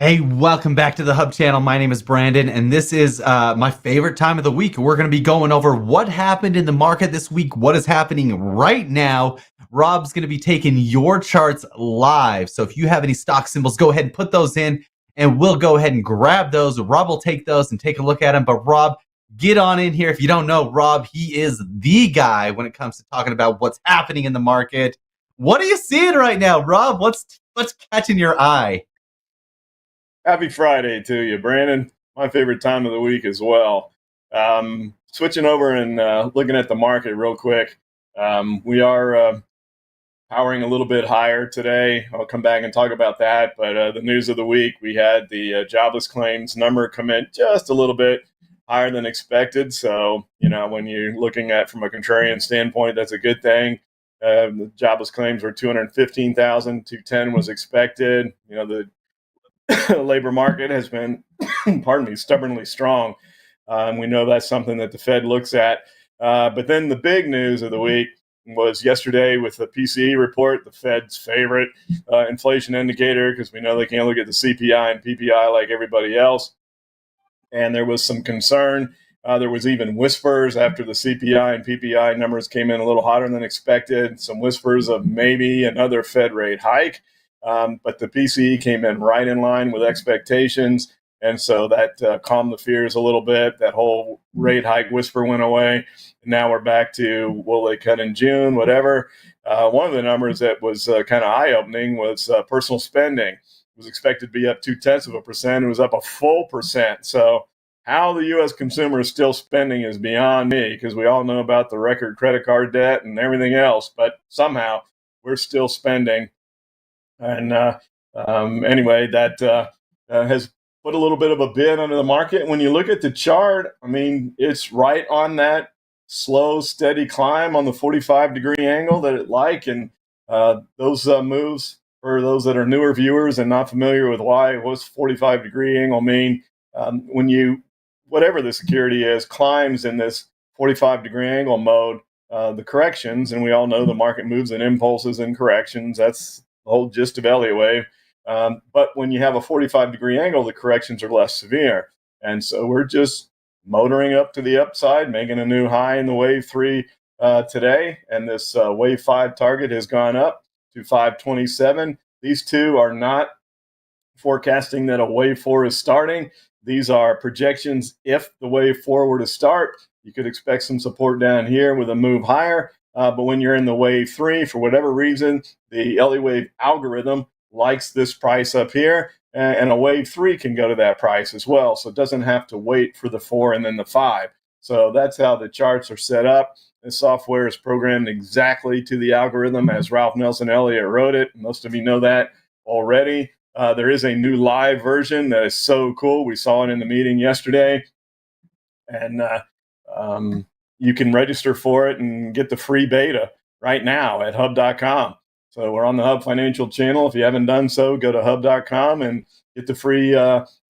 Hey, welcome back to the Hub channel. My name is Brandon, and this is my favorite time of the week. We're going to be going over what happened in the market this week, what is happening right now. Rob's going to be taking your charts live. So if you have any stock symbols, go ahead and put those in, and we'll go ahead and grab those. Rob will take those and take a look at them. But Rob, get on in here. If you don't know Rob, he is the guy when it comes to talking about what's happening in the market. What are you seeing right now, Rob? What's catching your eye? Happy Friday to you, Brandon. My favorite time of the week as well. Switching over and looking at the market real quick. We are powering a little bit higher today. I'll come back and talk about that. But the news of the week, we had the jobless claims number come in just a little bit higher than expected. So, when you're looking at from a contrarian standpoint, that's a good thing. The jobless claims were 215,000, 210 was expected. The labor market has been, pardon me, stubbornly strong. We know that's something that the Fed looks at. But then the big news of the week was yesterday with the PCE report, the Fed's favorite inflation indicator, because we know they can't look at the CPI and PPI like everybody else. And there was some concern. There was even whispers after the CPI and PPI numbers came in a little hotter than expected, some whispers of maybe another Fed rate hike. But the PCE came in right in line with expectations. And so that calmed the fears a little bit. That whole rate hike whisper went away. Now we're back to, will they cut in June, whatever. One of the numbers that was kind of eye-opening was personal spending. It was expected to be up 0.2%. It was up a full percent. So how the U.S. consumer is still spending is beyond me, because we all know about the record credit card debt and everything else. But somehow we're still spending. And anyway, that has put a little bit of a bid under the market. When you look at the chart, I mean, it's right on that slow, steady climb on the 45-degree angle that it like. And those moves, for those that are newer viewers and not familiar with why it was 45-degree angle mean, when you, whatever the security is, climbs in this 45-degree angle mode, the corrections, and we all know the market moves in impulses and corrections. That's the whole gist of Elliott wave. But when you have a 45-degree angle, the corrections are less severe. And so we're just motoring up to the upside, making a new high in the wave 3 today. And this wave 5 target has gone up to 527. These two are not forecasting that a wave 4 is starting. These are projections. If the wave 4 were to start, you could expect some support down here with a move higher. But when you're in the wave 3, for whatever reason, the Elliott wave algorithm likes this price up here, and a wave 3 can go to that price as well. So it doesn't have to wait for the 4 and then the 5. So that's how the charts are set up. The software is programmed exactly to the algorithm as Ralph Nelson Elliott wrote it. Most of you know that already. There is a new live version that is so cool. We saw it in the meeting yesterday. And you can register for it and get the free beta right now at hub.com. So we're on the Hub Financial channel. If you haven't done so, go to hub.com and get the free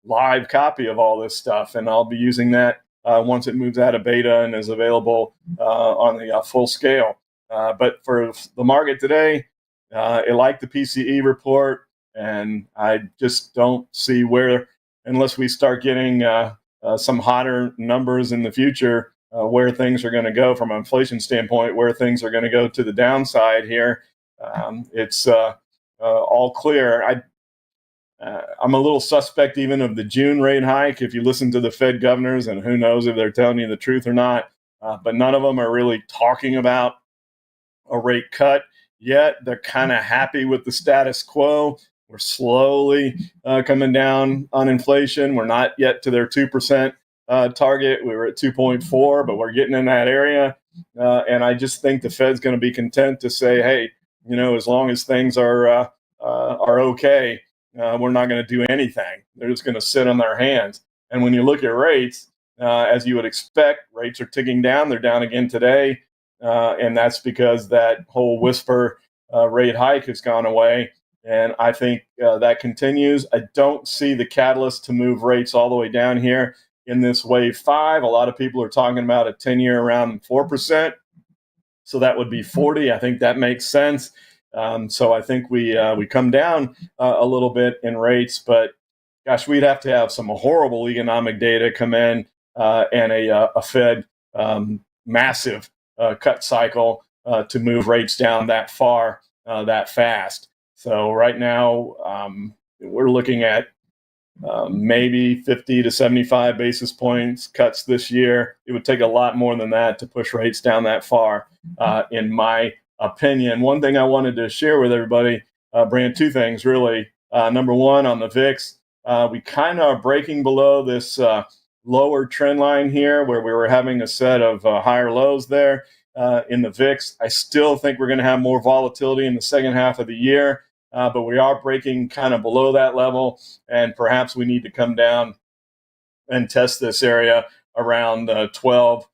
live copy of all this stuff. And I'll be using that once it moves out of beta and is available on the full scale. But for the market today, it liked the PCE report. And I just don't see where, unless we start getting some hotter numbers in the future, where things are going to go from an inflation standpoint, where things are going to go to the downside here. It's all clear. I'm a little suspect even of the June rate hike. If you listen to the Fed governors, and who knows if they're telling you the truth or not, but none of them are really talking about a rate cut yet. They're kind of happy with the status quo. We're slowly coming down on inflation. We're not yet to their 2% target. We were at 2.4, but we're getting in that area. And I just think the Fed's going to be content to say, hey, as long as things are okay, we're not going to do anything. They're just going to sit on their hands. And when you look at rates, as you would expect, rates are ticking down. They're down again today. And that's because that whole whisper rate hike has gone away. And I think that continues. I don't see the catalyst to move rates all the way down here in this wave 5. A lot of people are talking about a 10-year around 4%. So that would be 40. I think that makes sense. So I think we come down a little bit in rates, but gosh, we'd have to have some horrible economic data come in and a Fed massive cut cycle to move rates down that far, that fast. So right now, we're looking at maybe 50 to 75 basis points cuts this year. It would take a lot more than that to push rates down that far, in my opinion. One thing I wanted to share with everybody, Brand, two things really. Number one, on the VIX, we kind of are breaking below this lower trend line here where we were having a set of higher lows there in the VIX. I still think we're going to have more volatility in the second half of the year. But we are breaking kind of below that level, and perhaps we need to come down and test this area around 12.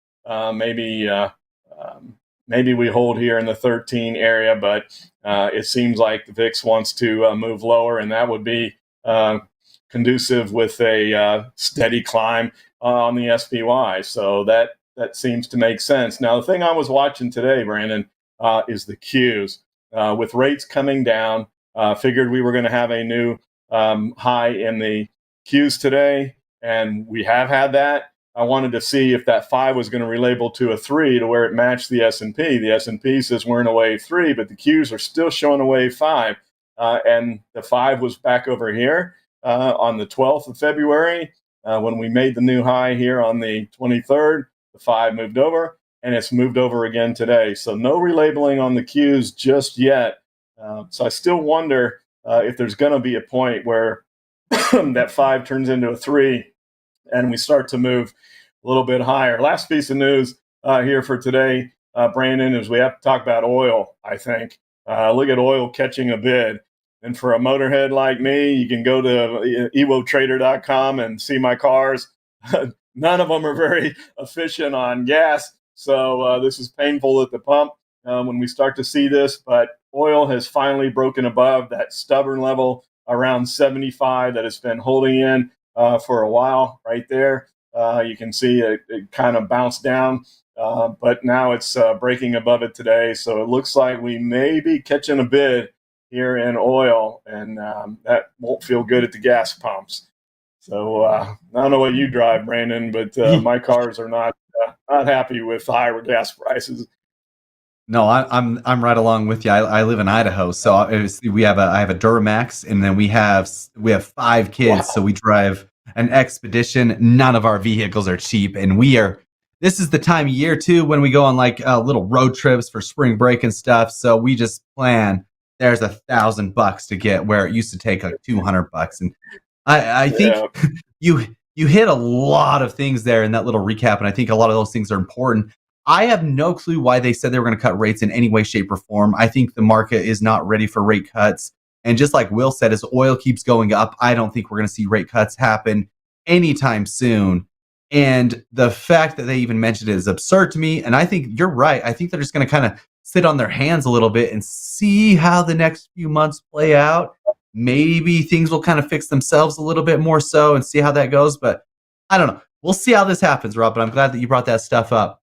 Maybe we hold here in the 13 area, but it seems like the VIX wants to move lower, and that would be conducive with a steady climb on the SPY. So that seems to make sense. Now, the thing I was watching today, Brandon, is the Qs. With rates coming down, figured we were going to have a new high in the Qs today, and we have had that. I wanted to see if that 5 was going to relabel to a 3 to where it matched the S&P. The S&P says we're in a wave 3, but the Qs are still showing a wave 5. And the 5 was back over here on the 12th of February. When we made the new high here on the 23rd, the 5 moved over, and it's moved over again today. So no relabeling on the Qs just yet. So I still wonder if there's going to be a point where that 5 turns into a 3 and we start to move a little bit higher. Last piece of news here for today, Brandon, is we have to talk about oil, I think. Look at oil catching a bid. And for a motorhead like me, you can go to ewotrader.com and see my cars. None of them are very efficient on gas. So this is painful at the pump when we start to see this. But oil has finally broken above that stubborn level around 75 that it's been holding in for a while right there. You can see it kind of bounced down, but now it's breaking above it today. So it looks like we may be catching a bid here in oil, and that won't feel good at the gas pumps. So I don't know what you drive, Brandon, but my cars are not happy with higher gas prices. No, I'm right along with you. I live in Idaho, so I have a Duramax, and then we have 5 kids, Wow. so we drive an Expedition. None of our vehicles are cheap, and this is the time of year too when we go on like little road trips for spring break and stuff. So we just plan. There's $1,000 to get where it used to take like $200, and I think you hit a lot of things there in that little recap, and I think a lot of those things are important. I have no clue why they said they were going to cut rates in any way, shape, or form. I think the market is not ready for rate cuts. And just like Will said, as oil keeps going up, I don't think we're going to see rate cuts happen anytime soon. And the fact that they even mentioned it is absurd to me. And I think you're right. I think they're just going to kind of sit on their hands a little bit and see how the next few months play out. Maybe things will kind of fix themselves a little bit more so and see how that goes. But I don't know. We'll see how this happens, Rob. But I'm glad that you brought that stuff up.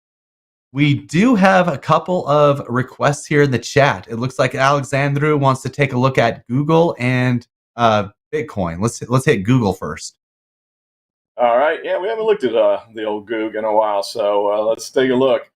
We do have a couple of requests here in the chat. It looks like Alexandru wants to take a look at Google and Bitcoin. Let's hit Google first. All right. Yeah, we haven't looked at the old Goog in a while, so let's take a look.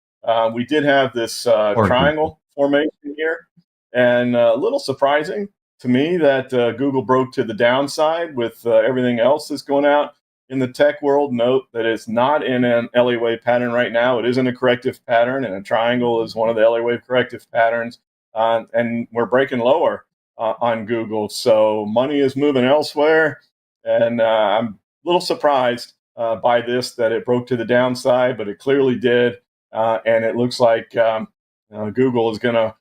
We did have this triangle formation here, and a little surprising to me that Google broke to the downside with everything else that's going out in the tech world. Note that it's not in an LA wave pattern right now. It is in a corrective pattern, and a triangle is one of the LA wave corrective patterns. And we're breaking lower on Google. So money is moving elsewhere. And I'm a little surprised by this, that it broke to the downside, but it clearly did. And it looks like Google is going to,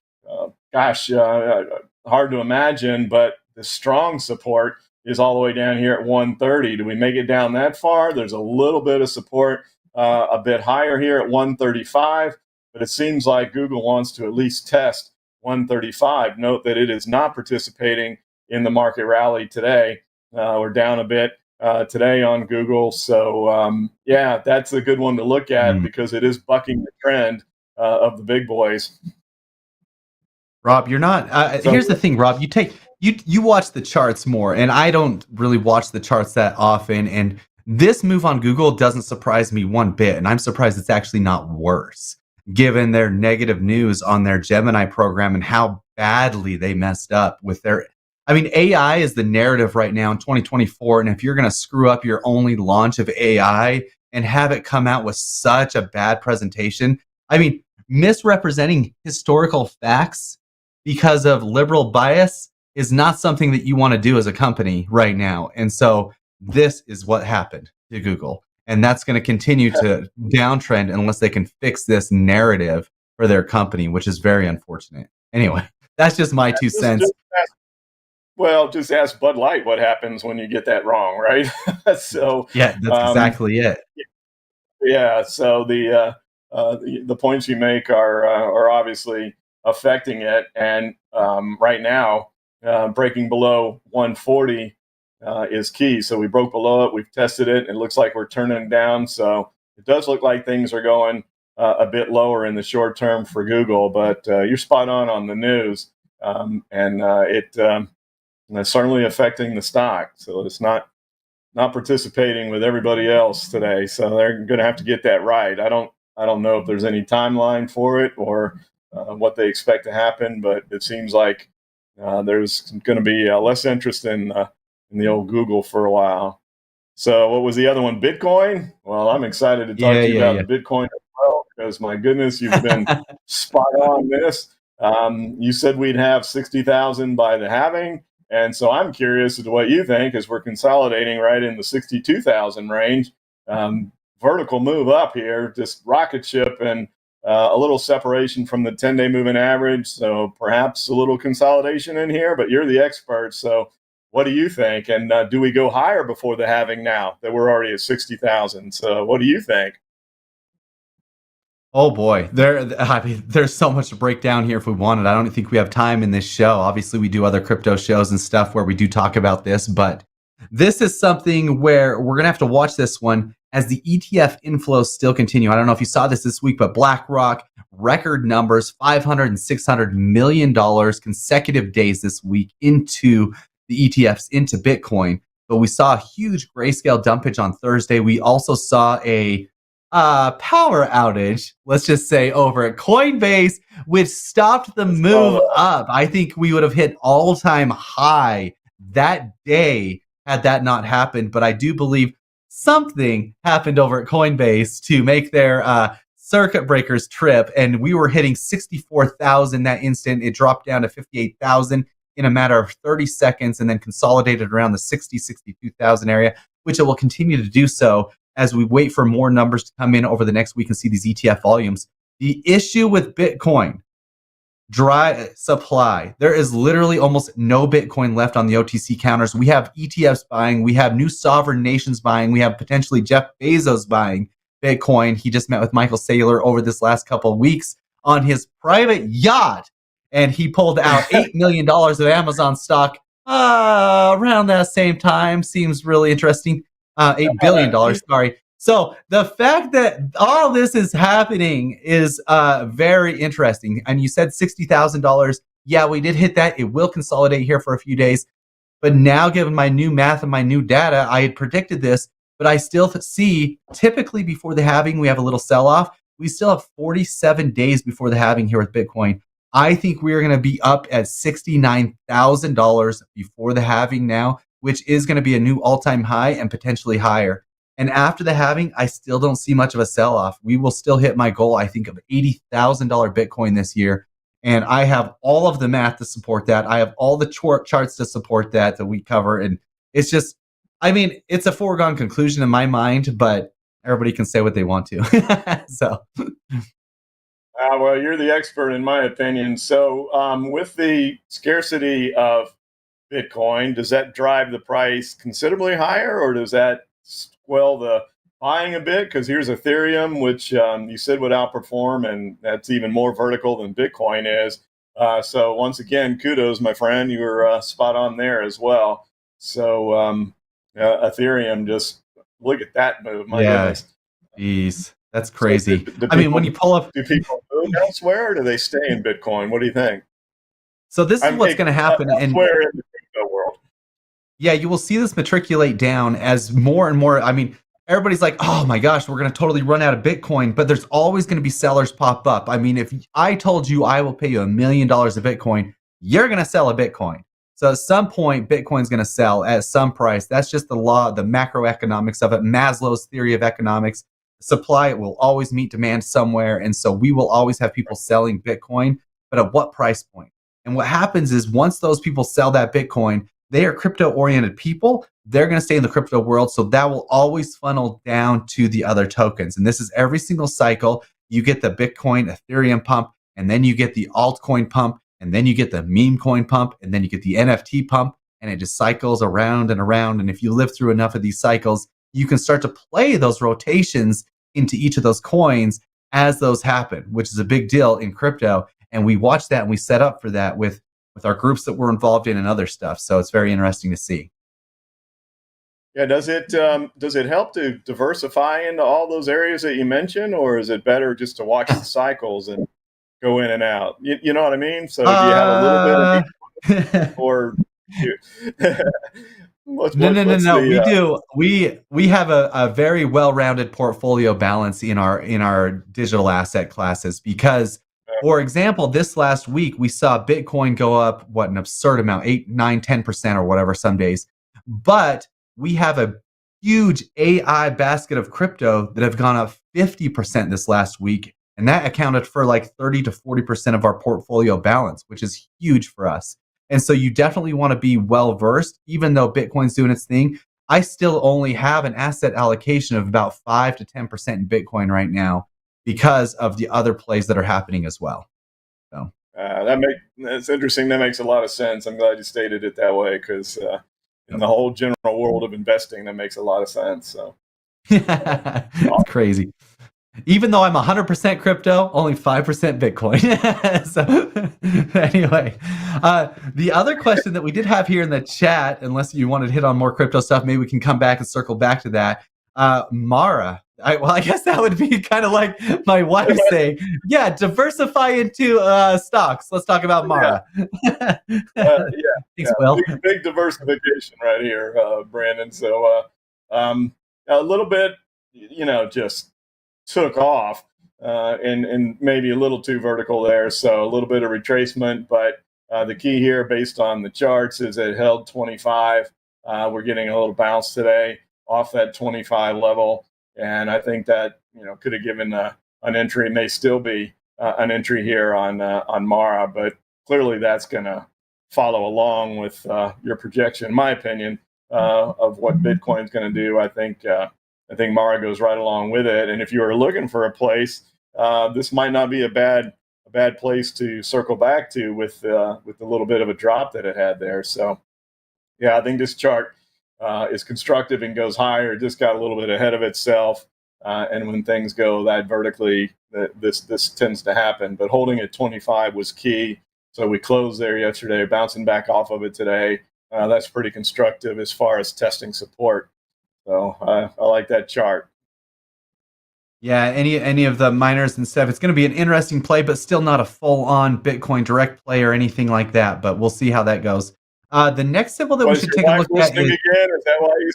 hard to imagine, but the strong support is all the way down here at 130. Do we make it down that far? There's a little bit of support a bit higher here at 135, but it seems like Google wants to at least test 135. Note that it is not participating in the market rally today. We're down a bit today on Google. So, that's a good one to look at because it is bucking the trend of the big boys. Rob, you're not. Here's the thing, Rob. You you watch the charts more, and I don't really watch the charts that often. And this move on Google doesn't surprise me one bit, and I'm surprised it's actually not worse, given their negative news on their Gemini program and how badly they messed up with their. I mean, AI is the narrative right now in 2024, and if you're going to screw up your only launch of AI and have it come out with such a bad presentation, I mean, misrepresenting historical facts because of liberal bias is not something that you want to do as a company right now. And so this is what happened to Google. And that's going to continue to downtrend unless they can fix this narrative for their company, which is very unfortunate. Anyway, that's just my 2 cents. Just ask Bud Light what happens when you get that wrong, right? So, Yeah, that's exactly it. yeah. So the points you make are obviously affecting it, and right now, breaking below 140 is key. So we broke below it. We've tested it. It looks like we're turning down. So it does look like things are going a bit lower in the short term for Google. But you're spot on the news, and it's certainly affecting the stock. So it's not participating with everybody else today. So they're going to have to get that right. I don't know if there's any timeline for it or what they expect to happen, but it seems like there's going to be less interest in the old Google for a while. So what was the other one? Bitcoin? Well, I'm excited to talk to you about the Bitcoin as well, because my goodness, you've been spot on this. You said we'd have 60,000 by the halving. And so I'm curious as to what you think as we're consolidating right in the 62,000 range. Vertical move up here, just rocket ship, and a little separation from the 10-day moving average. So perhaps a little consolidation in here, but you're the expert. So what do you think? And do we go higher before the halving now that we're already at 60,000? So what do you think? Oh boy, there's so much to break down here if we wanted. I don't think we have time in this show. Obviously, we do other crypto shows and stuff where we do talk about this, but this is something where we're gonna have to watch this one as the ETF inflows still continue. I don't know if you saw this week, but BlackRock record numbers, $500 and $600 million consecutive days this week into the ETFs, into Bitcoin. But we saw a huge grayscale dumpage on Thursday. We also saw a power outage, let's just say, over at Coinbase, which stopped the move up. I think we would have hit all-time high that day had that not happened. But I do believe something happened over at Coinbase to make their circuit breakers trip, and we were hitting 64,000 that instant. It dropped down to 58,000 in a matter of 30 seconds and then consolidated around the 62,000 area, which it will continue to do so as we wait for more numbers to come in over the next week and see these ETF volumes. The issue with Bitcoin, dry supply. There is literally almost no Bitcoin left on the OTC counters. We have ETFs buying. We have new sovereign nations buying. We have potentially Jeff Bezos buying Bitcoin. He just met with Michael Saylor over this last couple of weeks on his private yacht, and he pulled out $8 million of Amazon stock around that same time. Seems really interesting. $8 billion, sorry. So the fact that all this is happening is very interesting. And you said $60,000. Yeah, we did hit that. It will consolidate here for a few days. But now, given my new math and my new data, I had predicted this, but I still see typically before the halving, we have a little sell-off. We still have 47 days before the halving here with Bitcoin. I think we are going to be up at $69,000 before the halving now, which is going to be a new all-time high and potentially higher. And after the halving, I still don't see much of a sell-off. We will still hit my goal, I think, of $80,000 Bitcoin this year. And I have all of the math to support that. I have all the charts to support that we cover. And it's just, I mean, it's a foregone conclusion in my mind, but everybody can say what they want to. So. Well, you're the expert in my opinion. So with the scarcity of Bitcoin, does that drive the price considerably higher, or does that swell the buying a bit? Because here's Ethereum, which you said would outperform, and that's even more vertical than Bitcoin is. So once again, kudos, my friend. You were spot on there as well. So Ethereum, just look at that move. My goodness. Geez, that's crazy. So I mean, when you pull up... Do people move elsewhere, or do they stay in Bitcoin? What do you think? So this is what's going to happen. Elsewhere in the Yeah, you will see this matriculate down as more and more. I mean, everybody's like, oh my gosh, we're going to totally run out of Bitcoin, but there's always going to be sellers pop up. I mean, if I told you I will pay you $1 million of Bitcoin, you're going to sell a Bitcoin. So at some point, Bitcoin's going to sell at some price. That's just the law, the macroeconomics of it, Maslow's theory of economics. Supply will always meet demand somewhere. And so we will always have people selling Bitcoin, but at what price point? And what happens is once those people sell that Bitcoin, they are crypto oriented people. They're going to stay in the crypto world. So that will always funnel down to the other tokens. And this is every single cycle. You get the Bitcoin, Ethereum pump, and then you get the altcoin pump, and then you get the meme coin pump, and then you get the NFT pump, and it just cycles around and around. And if you live through enough of these cycles, you can start to play those rotations into each of those coins as those happen, which is a big deal in crypto. And we watch that and we set up for that with our groups that we're involved in and other stuff. So it's very interesting to see. Yeah, does it help to diversify into all those areas that you mentioned, or is it better just to watch the cycles and go in and out? You know what I mean? So do you have a little bit of Uh, each, or you, no, no, no, what's no. We the do. We have a very well-rounded portfolio balance in our digital asset classes because, for example, this last week we saw Bitcoin go up what an absurd amount, 8, 9, 10% or whatever some days. But we have a huge AI basket of crypto that have gone up 50% this last week. And that accounted for like 30 to 40% of our portfolio balance, which is huge for us. And so you definitely want to be well versed, even though Bitcoin's doing its thing. I still only have an asset allocation of about 5 to 10% in Bitcoin right now because of the other plays that are happening as well. So that's interesting. That makes a lot of sense. I'm glad you stated it that way because in the whole general world of investing, that makes a lot of sense. So it's crazy. Even though I'm 100% crypto, only 5% Bitcoin. So anyway, the other question that we did have here in the chat, unless you wanted to hit on more crypto stuff, maybe we can come back and circle back to that. Mara, I guess that would be kind of like my wife saying, yeah, diversify into stocks. Let's talk about yeah, Mara. yeah, Thanks, Will. big diversification right here, Brandon. So a little bit, just took off and maybe a little too vertical there. So a little bit of retracement, but the key here, based on the charts, is it held 25. We're getting a little bounce today off that 25 level, and I think that could have given an entry. It may still be an entry here on Mara, but clearly that's going to follow along with your projection, in my opinion, of what Bitcoin's going to do. I think Mara goes right along with it. And if you are looking for a place, this might not be a bad place to circle back to with a little bit of a drop that it had there. So yeah, I think this chart is constructive and goes higher. It just got a little bit ahead of itself. And when things go that vertically, this tends to happen. But holding at 25 was key. So we closed there yesterday, bouncing back off of it today. That's pretty constructive as far as testing support. So I like that chart. Yeah, any of the miners and stuff. It's going to be an interesting play, but still not a full-on Bitcoin direct play or anything like that. But we'll see how that goes. The next symbol that we Was should your take a wife look at listening is. again? Is that why you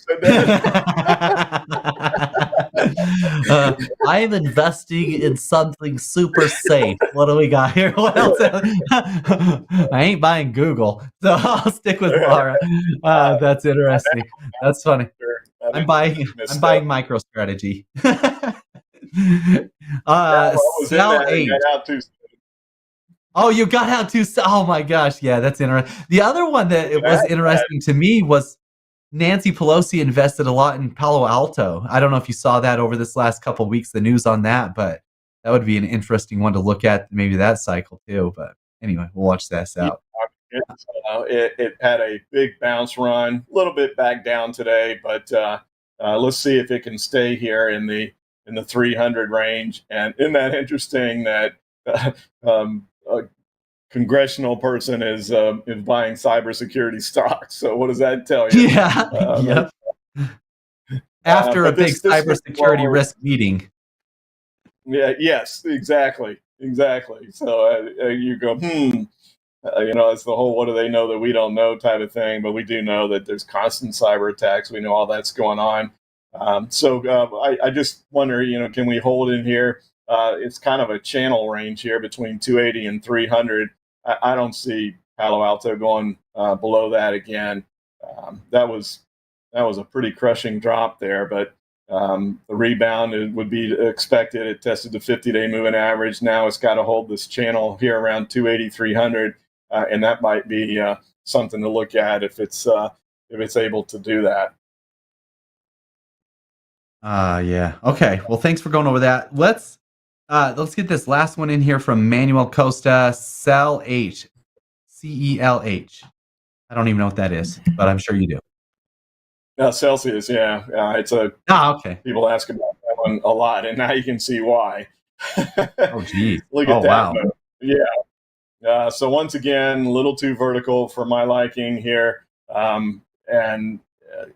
said I'm investing in something super safe. What do we got here? What else? I ain't buying Google, so I'll stick with Mara. that? That's interesting. That's funny. I I'm didn't buying. I'm miss buying MicroStrategy. I was in Sell that and eight. got out too soon. Oh, you got out too. Oh my gosh, yeah, that's interesting. The other one that it was interesting to me was Nancy Pelosi invested a lot in Palo Alto. I don't know if you saw that over this last couple of weeks, the news on that, but that would be an interesting one to look at, maybe that cycle too. But anyway, we'll watch this out. It had a big bounce run, a little bit back down today, but let's see if it can stay here in the 300 range. And isn't that interesting that a congressional person is buying cybersecurity stocks? So what does that tell you? Yeah, yep. After a But big this cybersecurity risk meeting. Yeah, yes, exactly. So you go, it's the whole "what do they know that we don't know" type of thing. But we do know that there's constant cyber attacks. We know all that's going on. I just wonder, can we hold in here? It's kind of a channel range here between 280 and 300. I don't see Palo Alto going below that again. That was a pretty crushing drop there, but the rebound would be expected. It tested the 50-day moving average. Now it's got to hold this channel here around 280, 300, and that might be something to look at if it's able to do that. Yeah. Okay. Well, thanks for going over that. Let's get this last one in here from Manuel Costa. CELH. CELH. I don't even know what that is, but I'm sure you do. Celsius, yeah. It's a okay. People ask about that one a lot, and now you can see why. Oh, geez. Look at that. Wow. Yeah. So once again, a little too vertical for my liking here, and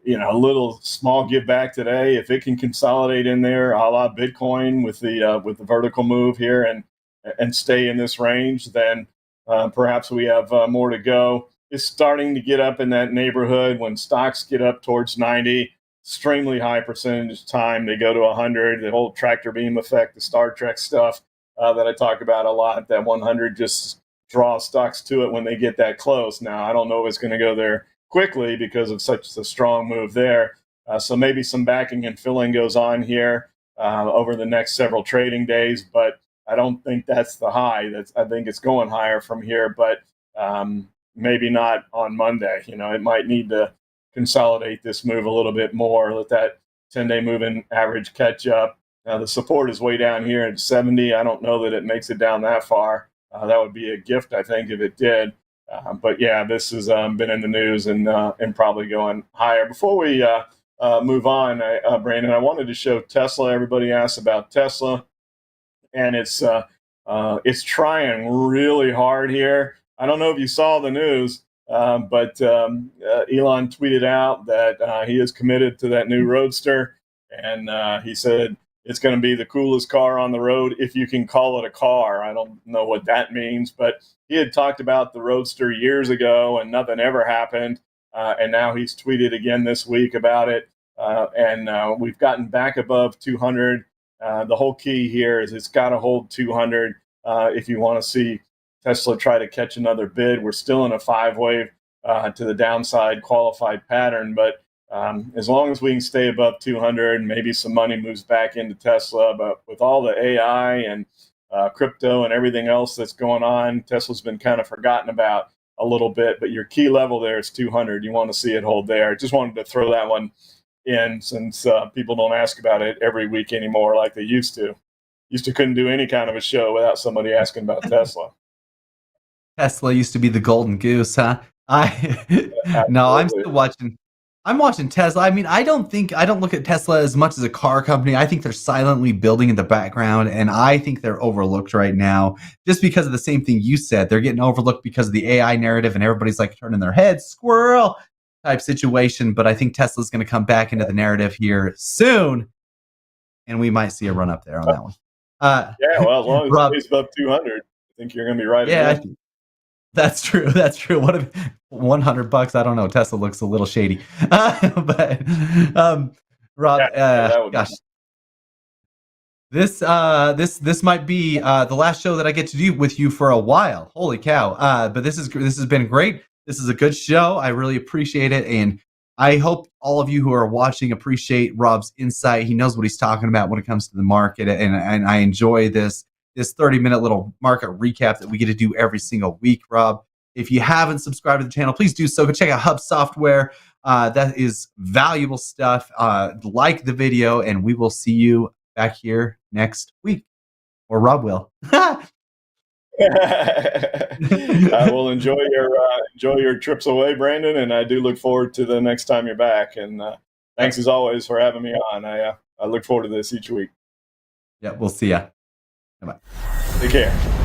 a little small give back today. If it can consolidate in there, a la Bitcoin with the vertical move here and stay in this range, then perhaps we have more to go. It's starting to get up in that neighborhood. When stocks get up towards 90, extremely high percentage of time they go to 100. The whole tractor beam effect, the Star Trek stuff that I talk about a lot, that 100 just draws stocks to it when they get that close. Now, I don't know if it's going to go there quickly because of such a strong move there. So maybe some backing and filling goes on here over the next several trading days, but I don't think that's the high. I think it's going higher from here, but maybe not on Monday. It might need to consolidate this move a little bit more, let that 10-day moving average catch up. The support is way down here at 70. I don't know that it makes it down that far. That would be a gift, I think, if it did. But yeah, this has been in the news and probably going higher. Before we move on, Brandon, I wanted to show Tesla. Everybody asks about Tesla, and it's trying really hard here. I don't know if you saw the news, but Elon tweeted out that he is committed to that new Roadster, and he said it's going to be the coolest car on the road, if you can call it a car. I don't know what that means, but he had talked about the Roadster years ago, and nothing ever happened. And now he's tweeted again this week about it, and we've gotten back above 200. The whole key here is it's got to hold 200 if you want to see Tesla try to catch another bid. We're still in a 5-wave to the downside qualified pattern, but as long as we can stay above 200, maybe some money moves back into Tesla. But with all the AI and crypto and everything else that's going on, Tesla's been kind of forgotten about a little bit. But your key level there is 200. You want to see it hold there. Just wanted to throw that one in, since people don't ask about it every week anymore like they used to. Couldn't do any kind of a show without somebody asking about Tesla. Tesla used to be the golden goose, huh? No, I'm still watching. I'm watching Tesla. I mean, I don't look at Tesla as much as a car company. I think they're silently building in the background, and I think they're overlooked right now just because of the same thing you said. They're getting overlooked because of the AI narrative, and everybody's like turning their heads, squirrel type situation. But I think Tesla's going to come back into the narrative here soon, and we might see a run up there on that one. Yeah, well, as long as Rob, it's above 200, I think you're going to be right. Yeah, that's true. That's true. What if $100? I don't know. Tesla looks a little shady, but Rob, gosh, this might be the last show that I get to do with you for a while. Holy cow! But this has been great. This is a good show. I really appreciate it, and I hope all of you who are watching appreciate Rob's insight. He knows what he's talking about when it comes to the market, and I enjoy this 30-minute little market recap that we get to do every single week. Rob, if you haven't subscribed to the channel, please do so. Go check out Hub Software. That is valuable stuff. Like the video, and we will see you back here next week, or Rob will. I will enjoy your trips away, Brandon, and I do look forward to the next time you're back. And thanks as always for having me on. I look forward to this each week. Yeah, we'll see ya. Bye-bye. Take care.